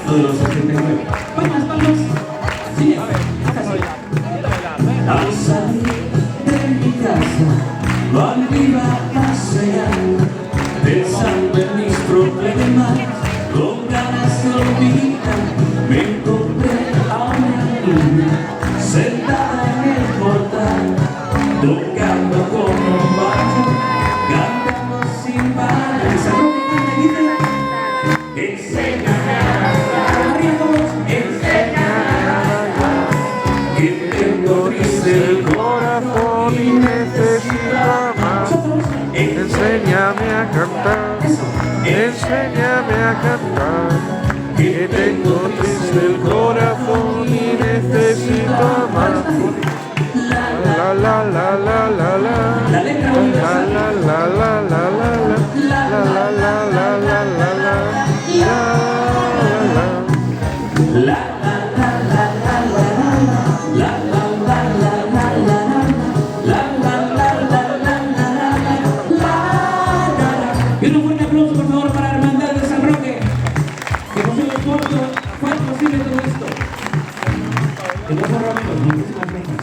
Lo de los 89. Palmas, palmas. Sí, a ver, al salir de mi casa, volví a pasear, pensando en mis problemas, con ganas de olvidar. Me encontré a una niña sentada en el portal, tocando como un bajo, cantando sin parar. Esa ropa que dice, enséñame a bailar, arriba todos, enséñame a bailar, que tengo triste el corazón y necesito amar. Enséñame a cantar, enséñame a cantar, que tengo triste el corazón y necesito amar. La la la la la la, La letra la la la la la la, la la la la la la la, la y un fuerte aplauso por favor para la Hermandad de San Roque, que con su esfuerzo fue posible todo esto. Que no fue rápido, muchísimas gracias.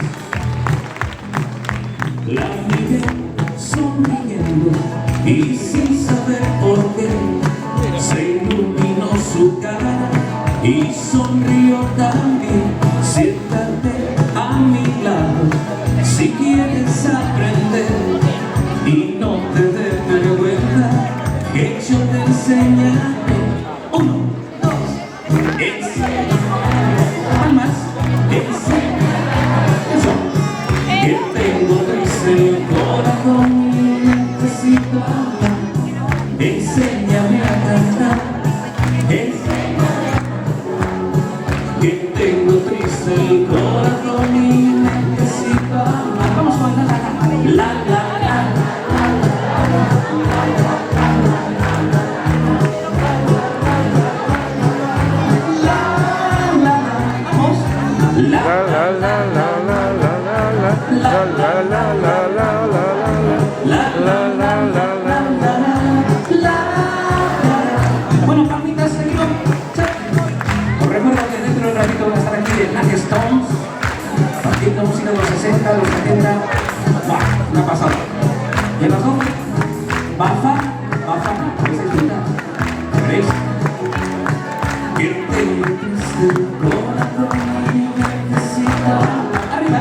La miré sonriendo y sin saber por qué se iluminó su cara y sonrió también. Siéntate a mi lado si quieres aprender y no te dé vergüenza que yo te enseñaré. 1, 2, palmas, eso, que tengo triste el corazón y necesito hablar. Enséñame a cantar, enséñame, que tengo triste el corazón y necesito amar. Vamos a bailar la la la. la la la la la la la, la la la la la la la. Bueno, palmitas, seguimos. Os recuerdo que dentro de un ratito van a estar aquí en Nat Stones, haciendo música de los 60, los 70. ¡Buah! Una pasada. ¿Y el razón? Bafa, podéis disfrutar. ¿Veréis? Que tengo triste el corazón y necesito arriba.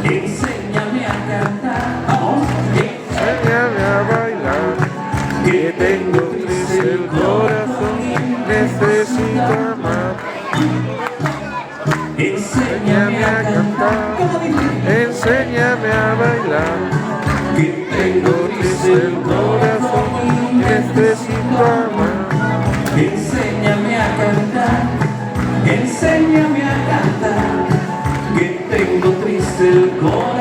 Enséñame a cantar. Vamos. Enséñame a bailar, que tengo triste el corazón y necesito amar. Enséñame a cantar. Enséñame a bailar, que tengo triste el corazón y necesito amar. Enséñame a cantar, enséñame a cantar, que tengo triste el corazón.